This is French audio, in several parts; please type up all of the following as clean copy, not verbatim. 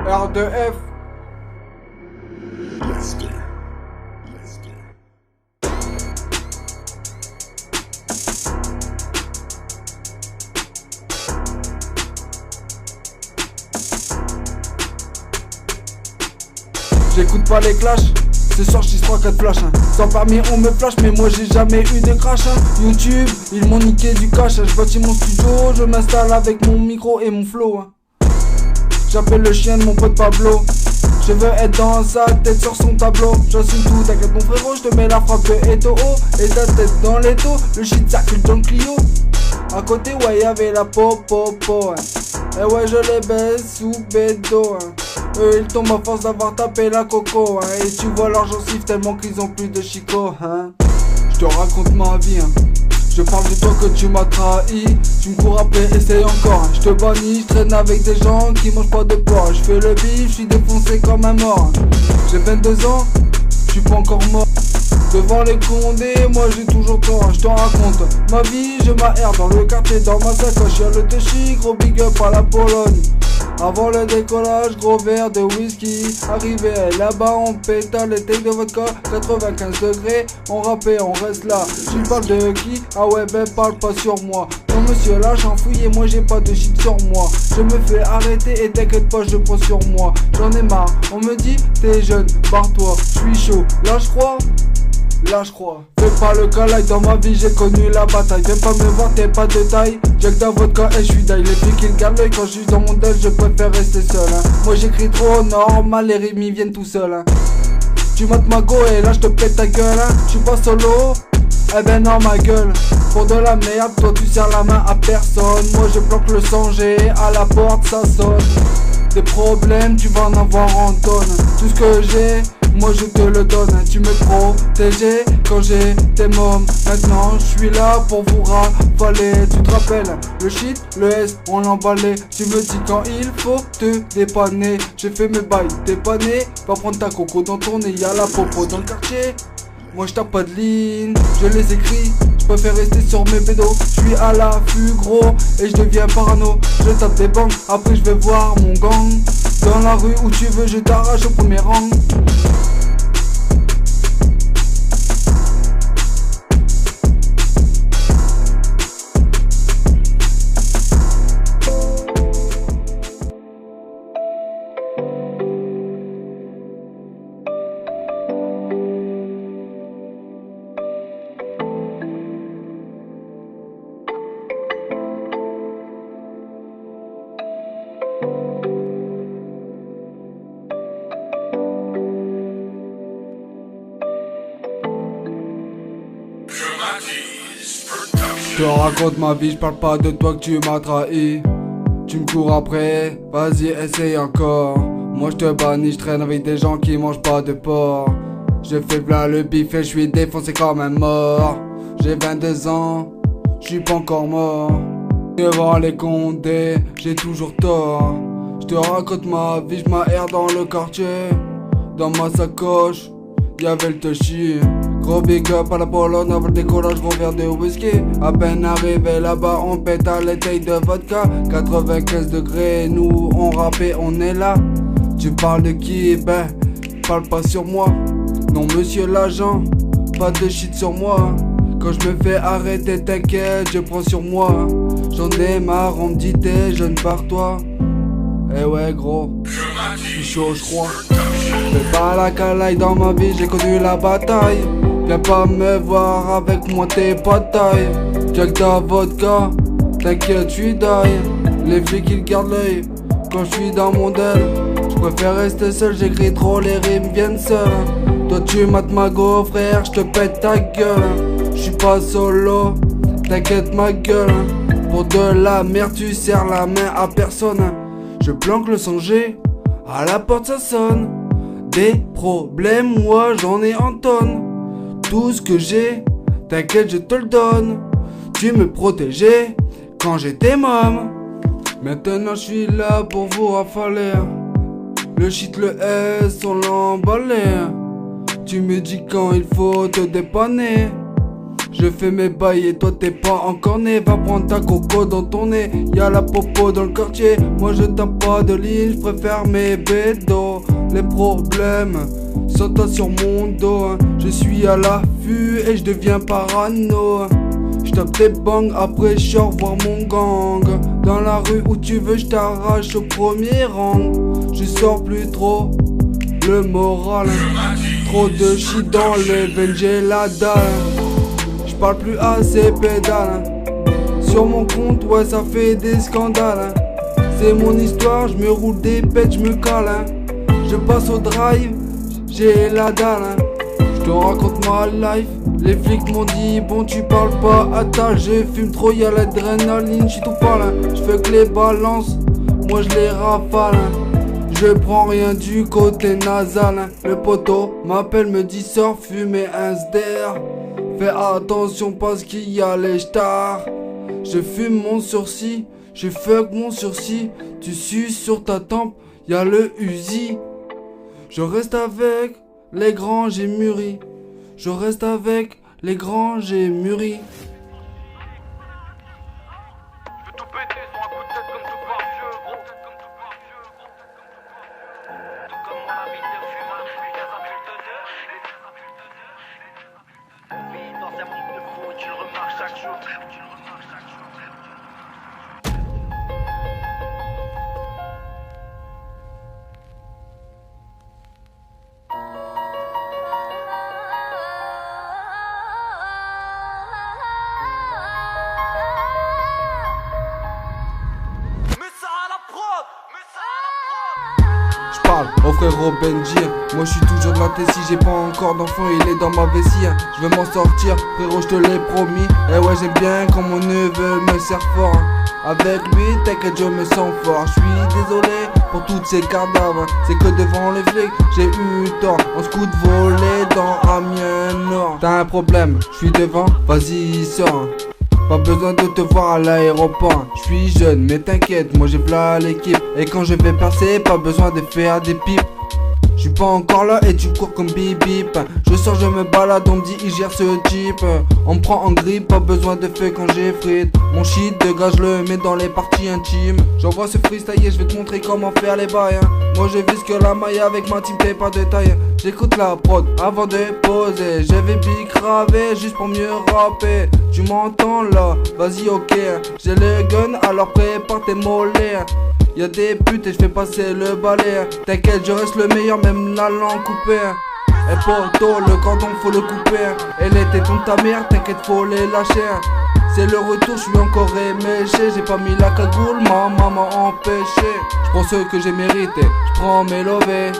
R2F. Let's go. J'écoute pas les clashs. Ce soir j'suis 3-4 flash hein. Sans parmi on me flash mais moi j'ai jamais eu de crash hein. YouTube, ils m'ont niqué du cash hein. J'bâtis mon studio, je m'installe avec mon micro et mon flow hein. J'appelle le chien de mon pote Pablo. Je veux être dans sa tête sur son tableau. J'assume tout, t'inquiète mon frérot, je te mets la frappe de Eto'o. Et ta tête dans les taux, le shit circule dans le Clio. À côté ouais y'avait la popo hein. Et ouais je les baisse sous bédo hein. Eux ils tombent à force d'avoir tapé la coco hein. Et tu vois leurs gencives tellement qu'ils ont plus de chico hein. Je te raconte ma vie hein. Je parle de toi que tu m'as trahi. Tu me cours après, essaye encore hein. Je te bannis, je traîne avec des gens qui mangent pas de porc. Je fais le bif, je suis défoncé comme un mort hein. J'ai 22 ans, je suis pas encore mort. Devant les condés, moi j'ai toujours tort hein. Je t'en raconte ma vie, je m'aère dans le quartier, dans ma sacoche. Y'a le Techi, gros big up à la Pologne. Avant le décollage, gros verre de whisky. Arrivé là-bas, on pétale les takes de vodka. 95 degrés, on rappait, on reste là. Tu parles de qui? Ah ouais, ben parle pas sur moi. Non monsieur là, j'en fouille et moi j'ai pas de shit sur moi. Je me fais arrêter et t'inquiète pas, je prends sur moi. J'en ai marre, on me dit t'es jeune, barre-toi, je suis chaud. Là je crois. Fais pas le calaï, dans ma vie j'ai connu la bataille. Viens pas me voir, t'es pas de taille. Jack dans vodka et je suis die. Les filles qui me gardent l'œil quand je suis dans mon dev, je préfère rester seul hein. Moi j'écris trop normal, les rimes ils viennent tout seuls hein. Tu mates ma go et là je te pète ta gueule hein. Je suis pas solo, eh ben non ma gueule. Pour de la merde, toi tu serres la main à personne. Moi je bloque le sang, j'ai à la porte ça sonne. Des problèmes, tu vas en avoir en tonne. Tout ce que j'ai, moi je te le donne. Tu me protégeais quand j'étais môme. Maintenant je suis là pour vous ravaler. Tu te rappelles, le shit, le S, on l'emballait. Tu me dis quand il faut te dépanner. J'ai fait mes bails, dépanner. Pas prendre ta coco dans ton nez, y'a la popo dans le quartier. Moi je tape pas de ligne, je les écris. Je préfère rester sur mes bédos. Je suis à l'affût gros et je deviens parano. Je tape des banques, après je vais voir mon gang. Dans la rue où tu veux, je t'arrache au premier rang. Je te raconte ma vie, je parle pas de toi que tu m'as trahi. Tu me cours après, vas-y essaye encore. Moi je te bannis, je traîne avec des gens qui mangent pas de porc. Je fais plein le bif et je suis défoncé comme un mort. J'ai 22 ans, je suis pas encore mort. Devant les condés, j'ai toujours tort. Je te raconte ma vie, je m'aère dans le quartier. Dans ma sacoche, y'avait le Techi. Gros big up à la Pologne, avant le décollage, gros verre de whisky. À peine arrivé là-bas, on pète à l'étaye de vodka. 95 degrés, nous on rappait, on est là. Tu parles de qui? Ben, parle pas sur moi. Non monsieur l'agent, pas de shit sur moi. Quand je me fais arrêter, t'inquiète, je prends sur moi. J'en ai marre, on me dit t'es jeune par toi. Eh ouais gros, je suis chaud je crois. Fais pas la calaï, dans ma vie j'ai connu la bataille. Viens pas me voir avec moi, t'es pas de taille. Jack ta vodka, t'inquiète, j'suis die. Les filles qui gardent l'œil quand j'suis dans mon del. J'préfère rester seul, j'écris trop, les rimes viennent seules. Toi tu mates ma go frère, j'te pète ta gueule. J'suis pas solo, t'inquiète ma gueule. Pour de la merde, tu serres la main à personne. Je planque le songé, à la porte ça sonne. Des problèmes, moi j'en ai en tonne. Tout ce que j'ai, t'inquiète je te le donne. Tu me protégeais quand j'étais môme. Maintenant je suis là pour vous rafaler. Le shit, le S, on l'emballait. Tu me dis quand il faut te dépanner. Je fais mes bails et toi t'es pas encore né. Va prendre ta coco dans ton nez. Y'a la popo dans le quartier. Moi je tape pas de ligne, je préfère mes bédos. Les problèmes sont toi sur mon dos. Je suis à l'affût et je deviens parano. Je tape tes bangs, après je sors voir mon gang. Dans la rue où tu veux, je t'arrache au premier rang. Je sors plus trop le moral. Trop de shit dans les veines, j'ai la dalle. J'parle plus assez pédale. Sur mon compte, ouais ça fait des scandales. C'est mon histoire, je me roule des pets, je me cale. Je passe au drive, j'ai la dalle. Je te raconte ma life. Les flics m'ont dit bon tu parles pas à ta. Je fume trop, y'a l'adrénaline, j'suis tout pâle. J'fais que les balances, moi je les rafale. Je prends rien du côté nasal. Le poteau m'appelle, me dit sors fumer un sder. Fais attention parce qu'il y a les stars. Je fume mon sourcil, je fuck mon sourcil. Tu suces sur ta tempe, y'a le Uzi. Je reste avec les grands, j'ai mûri. Je reste avec les grands, j'ai mûri. Je veux tout péter sur un coup de tête comme tout par vieux, gros. Tout comme mon ami de fumeur, putain ça pue de vie dans un monde de fou, tu le remarques chaque jour. J'parle au frérot Benji. Moi je suis toujours de la Tessie, j'ai pas encore d'enfant, il est dans ma vessie. Je veux m'en sortir, frérot, je te l'ai promis. Et ouais, j'aime bien quand mon neveu me sert fort. Avec lui, t'inquiète, je me sens fort. Je suis désolé pour toutes ces cadavres. C'est que devant les flics, j'ai eu tort. On se coûte voler dans Amiens Nord. T'as un problème, je suis devant, vas-y sors. Pas besoin de te voir à l'aéroport. Je suis jeune mais t'inquiète, moi j'ai v'là l'équipe. Et quand je vais passer, pas besoin de faire des pipes. Je suis pas encore là et tu cours comme bip bip. Je sors, je me balade, on me dit il gère ce type. On me prend en grippe, pas besoin de feu quand j'ai frite. Mon shit de gars je le mets dans les parties intimes. J'envoie ce freestyle et je vais te montrer comment faire les bails. Moi je vise que la maille avec ma team, t'es pas de taille. J'écoute la prod avant de poser. Je vais bicraver juste pour mieux rapper. Tu m'entends là? Vas-y ok. J'ai le gun alors prépare tes mollets. Y'a des putes et je fais passer le balai. T'inquiète, je reste le meilleur, même la langue coupée. Et poto, le cordon faut le couper. Et les tétons de ta mère, t'inquiète, faut les lâcher. C'est le retour, je suis encore éméché. J'ai pas mis la cagoule, ma maman m'a empêché. Je prends ce que j'ai mérité, je prends mes lovés.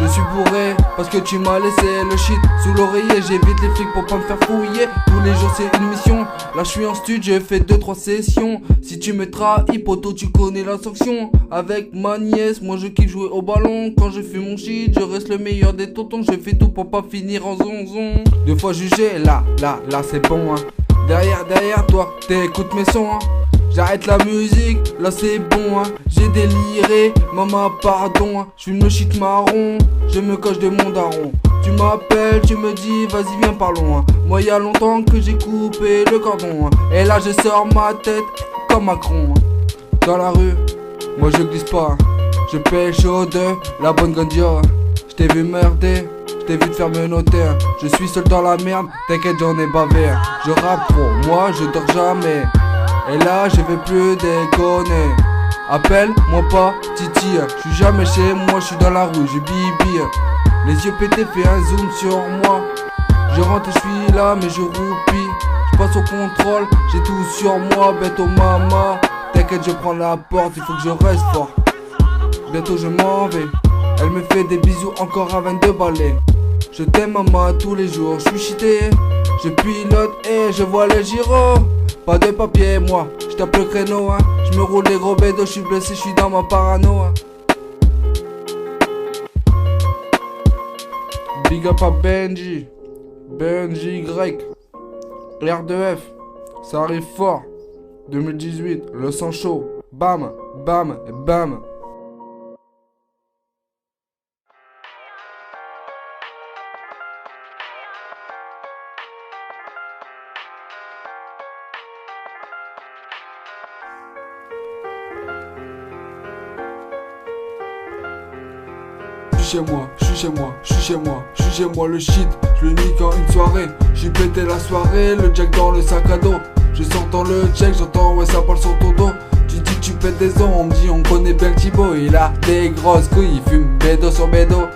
Je suis bourré parce que tu m'as laissé le shit sous l'oreiller. J'évite les flics pour pas me faire fouiller. Tous les jours c'est une mission. Là je suis en studio, je fais 2-3 sessions. Si tu me trahis poto tu connais la sanction. Avec ma nièce, moi je kiffe jouer au ballon. Quand je fume mon shit, je reste le meilleur des tontons. Je fais tout pour pas finir en zonzon. 2 fois jugé, là c'est bon hein. Derrière toi, t'écoutes mes sons hein. J'arrête la musique, là c'est bon hein. J'ai déliré, maman pardon hein. Je fume le shit marron, je me coche de mon daron. Tu m'appelles, tu me dis vas-y viens parlons hein. Moi y'a longtemps que j'ai coupé le cordon hein. Et là je sors ma tête comme Macron hein. Dans la rue, moi je glisse pas hein. Je pêche au de la bonne gandia. J't'ai vu merder, j't'ai vu te faire me noter hein. Je suis seul dans la merde, t'inquiète j'en ai bavé hein. Je rappe pour moi, je dors jamais. Et là je vais plus déconner. Appelle-moi pas Titi. Je suis jamais chez moi, je suis dans la rue, je bibi. Les yeux pétés, fais un zoom sur moi. Je rentre et je suis là mais je roupie. Je passe au contrôle, j'ai tout sur moi. Bête au mama. T'inquiète je prends la porte, il faut que je reste fort. Bientôt je m'en vais. Elle me fait des bisous encore à 22 balais. Je t'aime maman tous les jours, je suis cheaté. Je pilote et je vois les gyros. Pas de papier moi, je tape le créneau hein. Je me roule les gros bédos, je suis blessé, je suis dans ma parano hein. Big up à Benji Y R2F. Ça arrive fort 2018, le sang chaud. Bam, bam, bam. chez moi, je suis chez moi, je suis chez moi, je suis chez moi, le shit, je le nique en une soirée. J'ai pété la soirée, le jack dans le sac à dos. Je sors dans le check, j'entends ouais ça parle sur ton dos. Tu dis que tu pètes des os, on me dit on connaît bien le Thibaut. Il a des grosses couilles, il fume bédo sur bédo.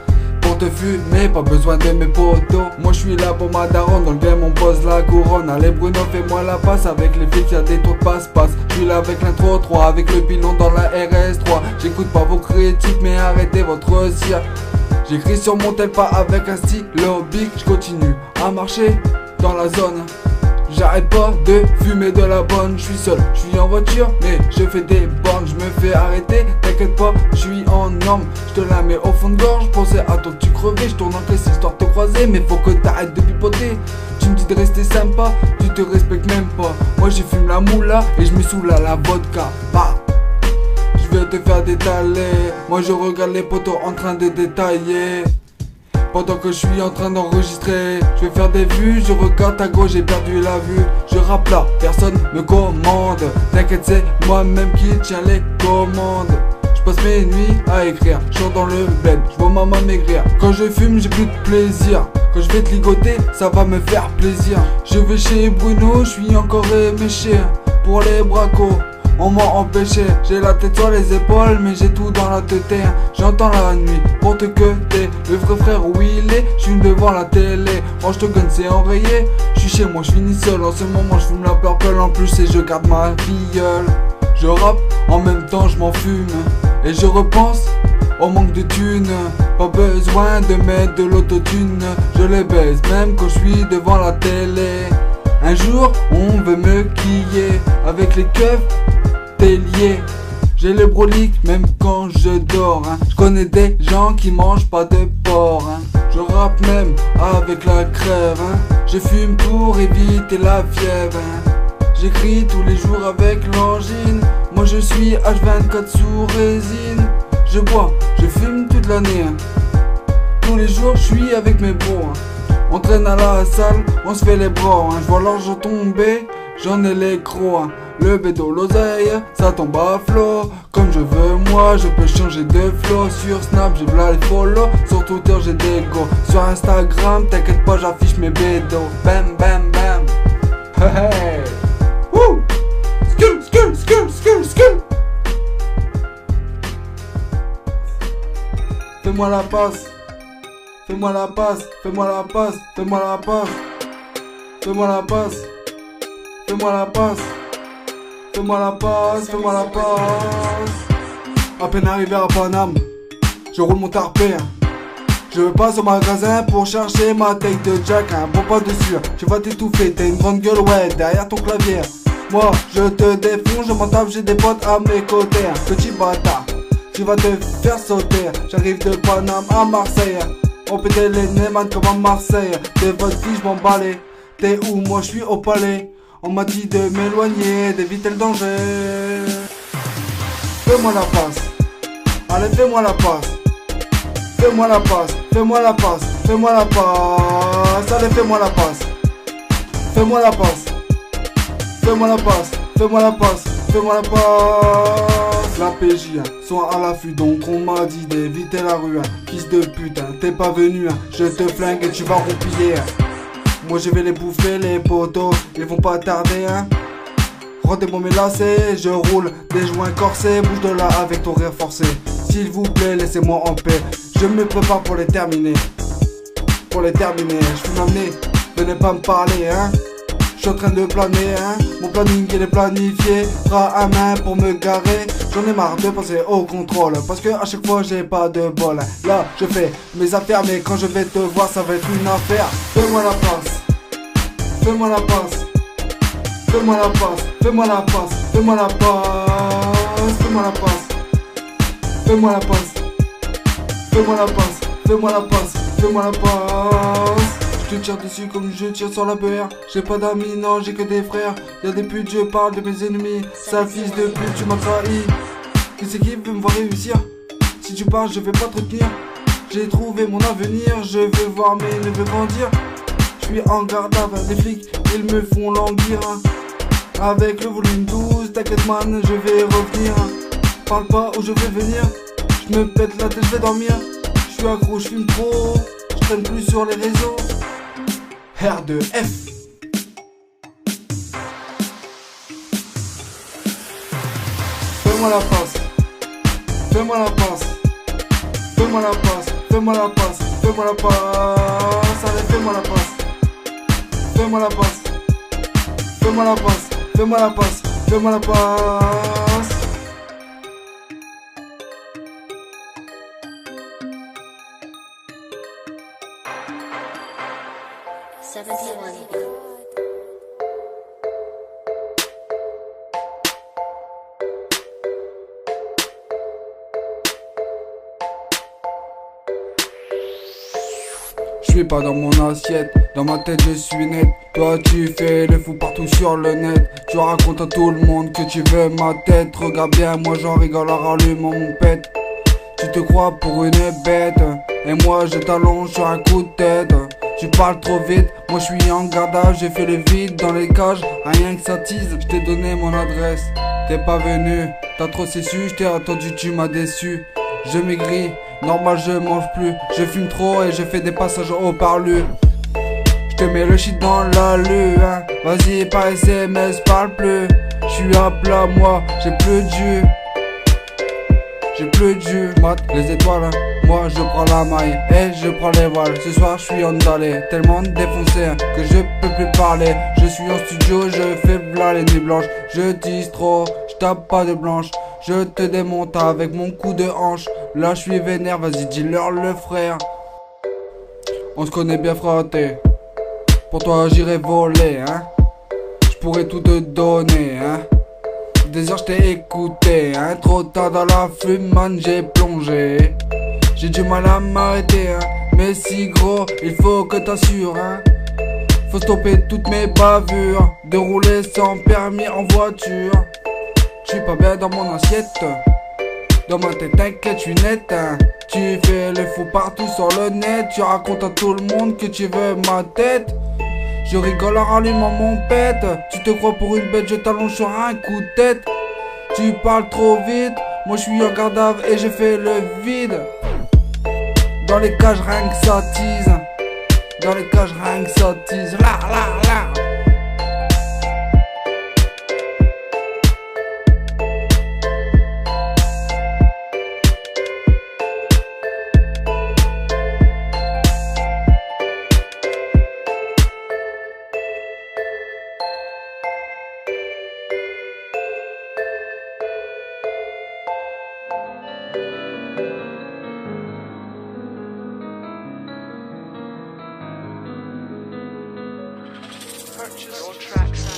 Pour te fumer, pas besoin de mes potos. Moi je suis là pour ma daronne, dans le game on pose la couronne. Allez Bruno, fais-moi la passe, avec les flics y'a des tours de passe-passe. Je suis là avec l'intro 3, avec le pilon dans la RS3. J'écoute pas vos critiques mais arrêtez votre cire. J'écris sur mon tel pas avec un stylo big. Je continue à marcher dans la zone. J'arrête pas de fumer de la bonne. Je suis seul, je suis en voiture mais je fais des bornes. Je me fais arrêter, t'inquiète pas, je suis en norme. Je te la mets au fond de gorge, pensais à toi que tu crevais. Je tourne en caisse histoire de te croiser, mais faut que t'arrêtes de pipoter. Tu me dis de rester sympa, tu te respectes même pas. Moi je fume la moula et je me saoule à la vodka. Bah, je vais te faire détailler. Moi je regarde les potos en train de détailler. Pendant que je suis en train d'enregistrer, je vais faire des vues, je regarde à gauche, j'ai perdu la vue. Je rappe là, personne me commande. T'inquiète, c'est moi-même qui tiens les commandes. Je passe mes nuits à écrire, je sors dans le bled, je vois maman maigrir. Quand je fume, j'ai plus de plaisir. Quand je vais te ligoter, ça va me faire plaisir. Je vais chez Bruno, je suis encore éméché. Pour les bracos, on m'a empêché, j'ai la tête sur les épaules mais j'ai tout dans la tête. J'entends la nuit pour te cuter. Le vrai frère où il est, je suis devant la télé. Range ton gun c'est enrayé, je suis chez moi, je finis seul. En ce moment je fume la purple en plus et je garde ma filleule. Je rappe, en même temps je m'en fume. Et je repense au manque de thunes. Pas besoin de mettre de l'autotune. Je les baise même quand je suis devant la télé. Un jour on veut me quiller avec les keufs. J'ai le brolique même quand je dors hein. Je connais des gens qui mangent pas de porc hein. Je rappe même avec la crève hein. Je fume pour éviter la fièvre hein. J'écris tous les jours avec l'angine. Moi je suis H24 sous résine. Je bois, je fume toute l'année hein. Tous les jours je suis avec mes bros hein. On traîne à la salle, on se fait les bras hein. Je vois l'argent tomber, j'en ai les crocs hein. Le bédo, l'oseille, ça tombe à flot. Comme je veux moi, je peux changer de flow. Sur Snap, j'ai plein les follow. Sur Twitter, j'ai des go. Sur Instagram, t'inquiète pas, j'affiche mes bédos. Bam, bam, bam. Hey, hey. Wouh. Skul, skul, skul, skul, skul. Fais-moi la passe. Fais-moi la passe. Fais-moi la passe. Fais-moi la passe. Fais-moi la passe. Fais-moi la passe. Fais-moi la passe, fais-moi la passe. À peine arrivé à Paname, je roule mon tarpé hein. Je passe au magasin pour chercher ma tête de jack hein. Bon pas dessus, tu vas t'étouffer, t'as une grande gueule ouais, derrière ton clavier. Moi je te défonce, je m'en tape, j'ai des potes à mes côtés hein. Petit bâtard, tu vas te faire sauter. J'arrive de Paname à Marseille. On pétait les Neyman comme à Marseille. De votre fille je m'en balais. T'es où? Moi je suis au palais. On m'a dit de m'éloigner, d'éviter le danger. Fais-moi la passe. Allez, fais-moi la passe. Fais-moi la passe. Fais-moi la passe. Fais-moi la passe. Allez, fais-moi la passe. Fais-moi la passe. Fais-moi la passe. Fais-moi la passe. Fais-moi la passe. La PJ sont à l'affût, donc on m'a dit d'éviter la rue. Fils de putain, t'es pas venu. Je te flingue et tu vas roupiller. Moi je vais les bouffer les potos, ils vont pas tarder hein. Rendez-moi mes lacets, je roule des joints corsés. Bouge de là avec ton rire forcé. S'il vous plaît laissez-moi en paix. Je me prépare pour les terminer. Pour les terminer, je suis m'amener. Venez pas me parler hein. Je suis en train de planer hein. Mon planning il est planifié. Bras à main pour me garer. J'en ai marre de penser au contrôle. Parce que à chaque fois j'ai pas de bol. Là je fais mes affaires, mais quand je vais te voir ça va être une affaire. Fais-moi la passe. Fais-moi la passe. Fais-moi la passe. Fais-moi la passe. Fais-moi la passe. Fais-moi la passe. Fais-moi la passe. Fais-moi la passe. Fais-moi la passe. Fais-moi la passe. Je te tire dessus comme je tire sur la BR. J'ai pas d'amis, non, j'ai que des frères. Y'a des putes, je parle de mes ennemis. Sale fils de pute, tu m'as trahi. Qui c'est qui veut me voir réussir? Si tu parles, je vais pas te retenir. J'ai trouvé mon avenir, je veux voir mes neveux grandir. Je suis en garde avec les flics, ils me font languir. Avec le volume 12, t'inquiète man, je vais revenir. Parle pas où je vais venir. Je me pète la tête, je vais dormir. Je suis accro, je fume trop, je traîne plus sur les réseaux. R2F. Fais-moi la passe, fais-moi la passe, fais-moi la passe, fais-moi la passe, fais-moi la passe, allez fais-moi la passe, fais-moi la passe, fais-moi la passe, fais-moi la passe, fais-moi la passe. Je suis pas dans mon assiette, dans ma tête je suis net. Toi tu fais le fou partout sur le net. Tu racontes à tout le monde que tu veux ma tête. Regarde bien, moi j'en rigole en rallumant mon pète. Tu te crois pour une bête, et moi je t'allonge sur un coup de tête. Tu parles trop vite, moi je suis en gardage. J'ai fait le vide dans les cages, rien que ça tease. Je t'ai donné mon adresse, t'es pas venu. T'as trop séchu, je t'ai attendu, tu m'as déçu. Je maigris, normal je mange plus. Je fume trop et je fais des passages au parlu. Je te mets le shit dans la lue, hein. Vas-y par SMS parle plus. Je suis à plat moi, j'ai plus de jus. J'ai plus de jus, mate les étoiles, hein. Moi je prends la maille et je prends les voiles. Ce soir je suis en dallé, tellement défoncé, hein, que je peux plus parler. Je suis en studio, je fais v'là les nuits blanches. Je dis trop, je tape pas de blanche. Je te démonte avec mon coup de hanche. Là je suis vénère, vas-y dis-leur le frère. On se connaît bien frotté. Pour toi j'irai voler, hein. Je pourrais tout te donner, hein. Des heures je t'ai écouté, hein. Trop tard dans la flume, man, j'ai plongé. J'ai du mal à m'arrêter, hein. Mais si gros, il faut que t'assures, hein. Faut stopper toutes mes bavures. De rouler sans permis en voiture. Je suis pas bien dans mon assiette. Dans ma tête t'inquiète, je suis net, hein. Tu fais le fou partout sur le net. Tu racontes à tout le monde que tu veux ma tête. Je rigole en rallumant mon pète. Tu te crois pour une bête, je t'allonge sur un coup de tête. Tu parles trop vite, moi je suis en garde à vue et j'ai fait le vide. Dans les cages rien que ça tease. Dans les cages rien que ça tease. Là, là, là.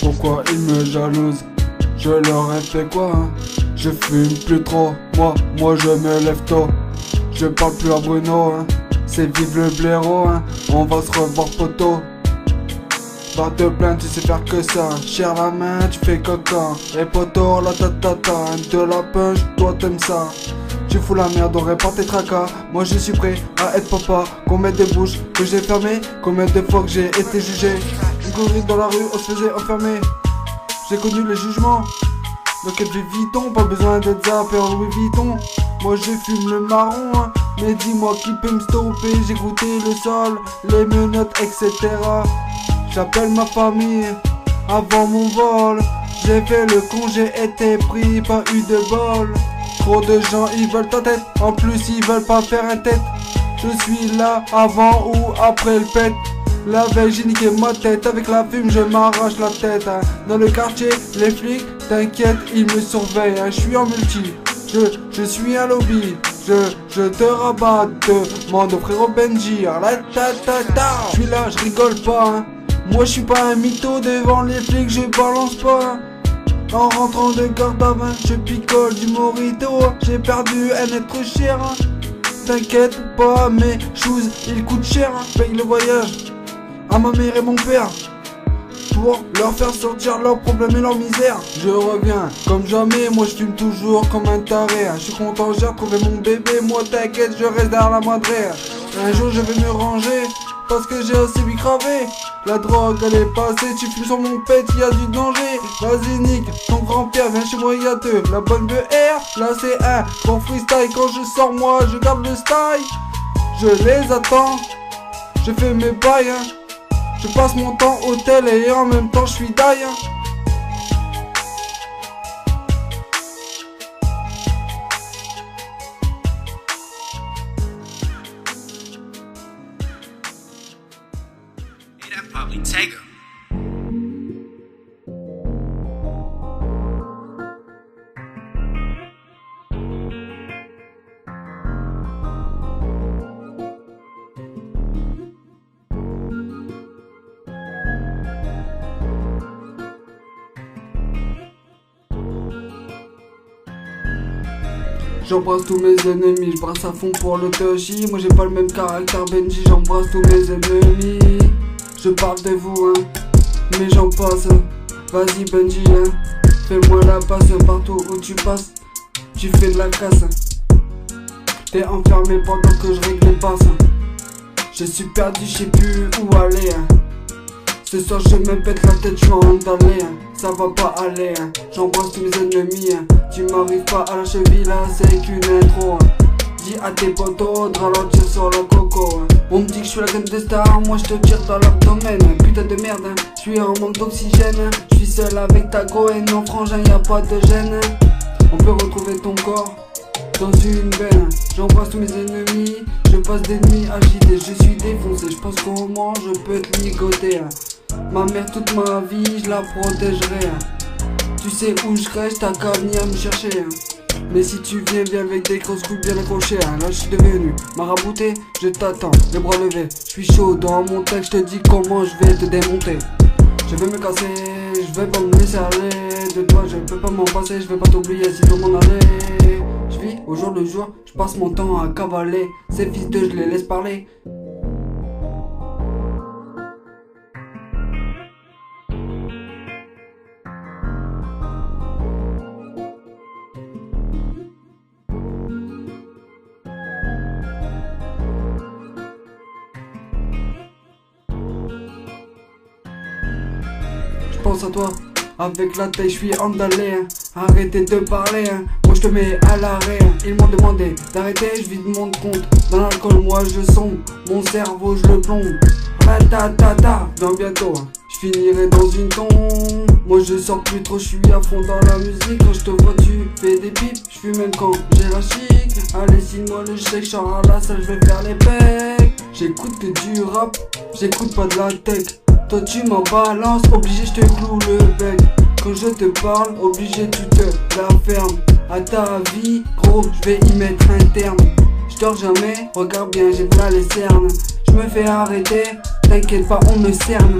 Pourquoi ils me jalousent? Je leur ai fait quoi, hein? Je fume plus trop, moi je me lève tôt. Je parle plus à Bruno, hein. C'est vive le blaireau, hein. On va se revoir poteau. Va te plaindre, tu sais faire que ça. Cher la main, tu fais coca. Et poteau, la tatata, de la punch, toi t'aimes ça. Tu fous la merde, on répare tes tracas. Moi je suis prêt à être papa. Combien de bouches que j'ai fermées, combien de fois que j'ai été jugé. Une gorille dans la rue, on se faisait enfermer. J'ai connu les jugements. Dans quel Vuitton, pas besoin d'être zappé en Louis Vuitton. Moi je fume le marron, hein. Mais dis-moi qui peut me stopper. J'ai goûté le sol, les menottes, etc. J'appelle ma famille avant mon vol. J'ai fait le con, j'ai été pris, pas eu de bol. Trop de gens ils veulent ta tête, en plus ils veulent pas faire un tête. Je suis là avant ou après le pète. La veille j'ai niqué ma tête, avec la fume je m'arrache la tête, hein. Dans le quartier, les flics, t'inquiète, ils me surveillent, hein. Je suis en multi, je suis un lobby. Je te rabats, demande au frérot Benji. Je suis là, je rigole pas, hein. Moi je suis pas un mytho, devant les flics je balance pas, hein. En rentrant de garde à vin, je picole du morito. J'ai perdu un être cher, hein. T'inquiète pas, mes choses ils coûtent cher, hein. Paye le voyage à ma mère et mon père pour leur faire sortir leurs problèmes et leur misère. Je reviens comme jamais, moi je fume toujours comme un taré, hein. Je suis content, j'ai retrouvé mon bébé, moi t'inquiète, je reste derrière la madrée. Un jour je vais me ranger parce que j'ai assez bicravé. La drogue elle est passée, tu fumes sur mon pet, y'a du danger. Vas-y nique, ton grand-père vient chez moi, y'a deux. La bonne BR, là c'est un bon freestyle. Quand je sors moi, je garde le style. je les attends. Je fais mes bails, hein. Je passe mon temps au tel et en même temps je suis d'ail, hein. That'd probably take her. J'embrasse tous mes ennemis, je brasse à fond pour le Toshi. Moi j'ai pas le même caractère Benji, j'embrasse tous mes ennemis. Je parle de vous, hein, mais j'en passe. Vas-y Benji, hein, fais-moi la passe. Partout où tu passes, tu fais de la casse. T'es enfermé pendant que je règle les passes. Je suis perdu, je sais plus où aller, hein. Ce soir je me pète la tête, je suis en d'aller, hein. Ça va pas aller, hein. J'embrasse tous mes ennemis, hein. Tu m'arrives pas à la cheville là, c'est qu'une intro, hein. Dis à tes potos de ralentir sur la coco, hein. On me dit que je suis la gamme des stars, moi je te tire dans l'abdomen, hein. Putain de merde, hein. Je suis en manque d'oxygène, hein. Je suis seul avec ta go et non frangin, y'a pas de gêne, hein. On peut retrouver ton corps dans une veine. J'embrasse tous mes ennemis, je passe des nuits agitées, je suis défoncé, je pense comment je peux te ligoter, hein. Ma mère toute ma vie, je la protégerai, hein. Tu sais où je reste, t'as qu'à venir me chercher, hein. Mais si tu viens avec des grosses coups bien accrochées, hein. Là je suis devenu marabouté, je t'attends, les bras levés. Je suis chaud dans mon texte, je te dis comment je vais te démonter. Je vais me casser, je vais pas me laisser aller. De toi je peux pas m'en passer, je vais pas t'oublier si tout m'en aller. Je vis au jour le jour, je passe mon temps à cavaler. Ces fils de je les laisse parler. Pense à toi, avec la tête je suis emballé, hein. Arrêtez de parler, hein. Moi je te mets à l'arrêt, hein. Ils m'ont demandé d'arrêter, je vide mon compte. Dans l'alcool moi je sombre, mon cerveau je le plombe. Ratatata, dans bientôt, hein. Je finirai dans une tombe. Moi je sors plus trop, je suis à fond dans la musique. Quand je te vois tu fais des pipes, je fume même quand j'ai la chic. Allez signe-moi le chèque, je sors à la salle, je vais faire les pecs. J'écoute que du rap, j'écoute pas de la tech. Toi tu m'en balances, obligé je te cloue le bec. Quand je te parle, obligé tu te la fermes. À ta vie, gros, je vais y mettre un terme. Je dors jamais, regarde bien, j'ai là les cernes. Je me fais arrêter, t'inquiète pas, on me cerne.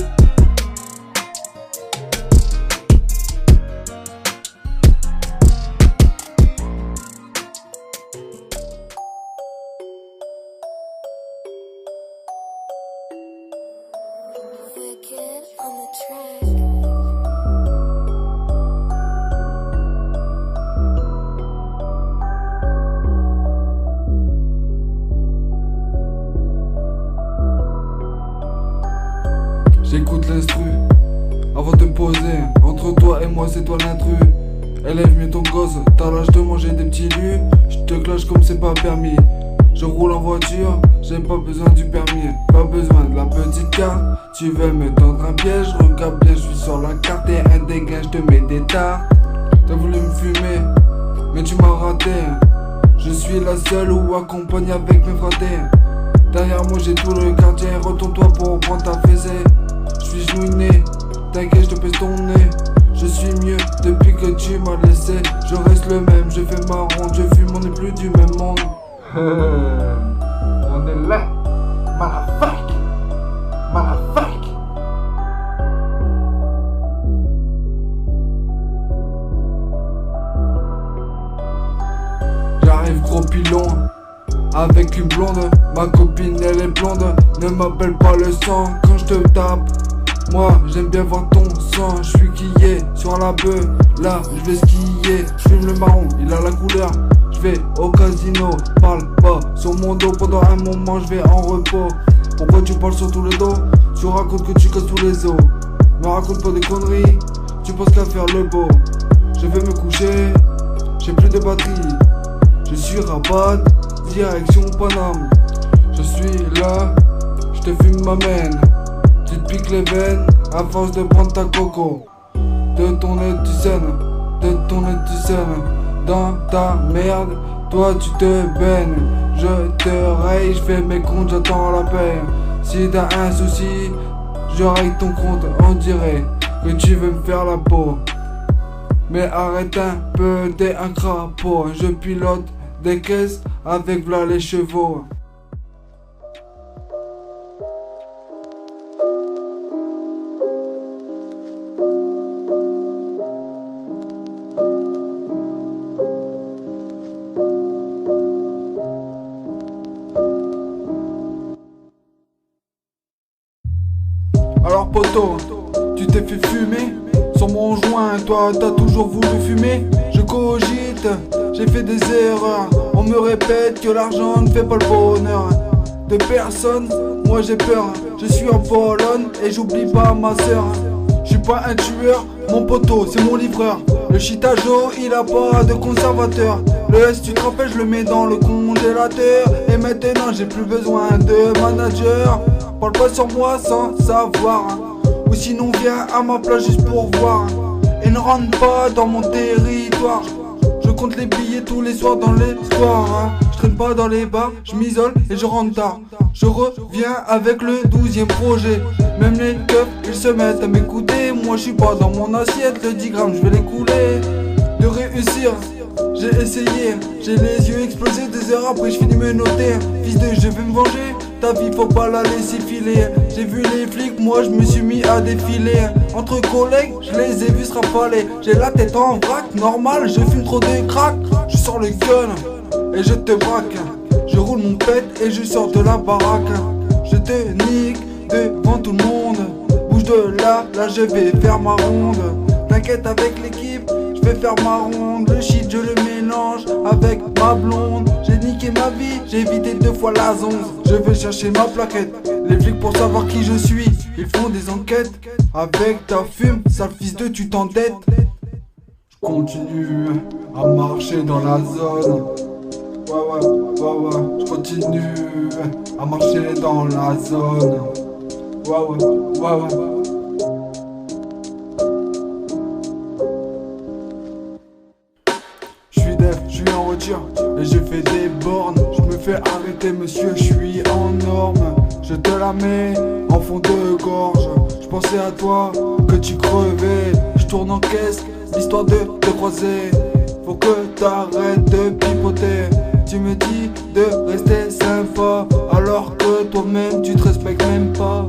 J'écoute l'instru avant de me poser. Entre toi et moi c'est toi l'intrus. Élève mieux ton gosse, t'as l'âge de manger des petits lus. Je te clash comme c'est pas permis. Je roule en voiture, j'ai pas besoin du permis. Pas besoin de la petite carte. Tu veux me tendre un piège, regarde bien, je suis sur la carte. Et un dégain, je te mets des tards. T'as voulu me fumer, mais tu m'as raté. Je suis la seule ou accompagnée avec mes fratés. Derrière moi j'ai tout le quartier, retourne-toi pour prendre ta fessée. Je suis genouiné, t'inquiète je te pèse ton nez. Je suis mieux depuis que tu m'as laissé. Je reste le même, je fais ma ronde, je fume, on n'est plus du même monde. On est là, motherfuck, motherfuck. J'arrive gros pilon, avec une blonde. Ma copine elle est blonde, ne m'appelle pas le sang quand je te tape. Moi j'aime bien voir ton sang, je suis quillé sur la bœuf. Là je vais skier, je fume le marron, il a la couleur. Je vais au casino, parle pas sur mon dos. Pendant un moment je vais en repos. Pourquoi tu parles sur tout le dos? Tu racontes que tu casses tous les os. Me raconte pas des conneries, tu penses qu'à faire le beau. Je vais me coucher, j'ai plus de batterie. Je suis rabat, direction Paname. Je suis là, je te fume ma mène. Tu te piques les veines à force de prendre ta coco. De ton nez tu saignes, de ton nez tu saignes. Dans ta merde, toi tu te baignes. Je te raye, je fais mes comptes, j'attends la paix. Si t'as un souci, je règle ton compte. On dirait que tu veux me faire la peau. Mais arrête un peu, t'es un crapaud. Je pilote des caisses avec v'là les chevaux. Alors poto, tu t'es fait fumer sur mon joint, toi t'as toujours voulu fumer. Je cogite, j'ai fait des erreurs. On me répète que l'argent ne fait pas le bonheur de personne, moi j'ai peur. Je suis en Pologne et j'oublie pas ma sœur. Je suis pas un tueur, mon poteau c'est mon livreur. Le chitajo il a pas de conservateur. Le S tu te rappelles je le mets dans le congélateur. Et maintenant j'ai plus besoin de manager. Parle pas sur moi sans savoir. Ou sinon viens à ma place juste pour voir. Et ne rentre pas dans mon territoire. Je compte les billets tous les soirs dans les soirs. Je traîne pas dans les bars, je m'isole et je rentre tard. Je reviens avec le 12e projet. Même les keufs ils se mettent à m'écouter. Moi je suis pas dans mon assiette, le 10 grammes je vais les couler. De réussir, j'ai essayé. J'ai les yeux explosés, 2 heures après je finis me noter. Fils de je vais me venger, ta vie faut pas la laisser filer. J'ai vu les flics, moi je me suis mis à défiler. Entre collègues, je les ai vus se rafaler. J'ai la tête en vrac, normal, je fume trop de crack. Je sors le gun et je te braque. Je roule mon pet et je sors de la baraque. Je te nique devant tout le monde. Bouge de là, là je vais faire ma ronde. T'inquiète avec l'équipe, je vais faire ma ronde. Le shit je le mélange avec ma blonde. J'ai niqué ma vie, j'ai évité 2 fois la zonze. Je vais chercher ma plaquette. Les flics pour savoir qui je suis, ils font des enquêtes. Avec ta fume, sale fils de tu t'endettes. Je continue à marcher dans la zone. Ouais, je continue à marcher dans la zone. Ouais. Je suis def, je suis en voiture et j'ai fait des bornes. Je me fais arrêter monsieur, je suis en norme. Je te la mets en fond de gorge. Je pensais à toi que tu crevais. Je tourne en caisse, l'histoire de te croiser. Faut que t'arrêtes de pipoter. Tu me dis de rester sympa alors que toi-même tu te respectes même pas.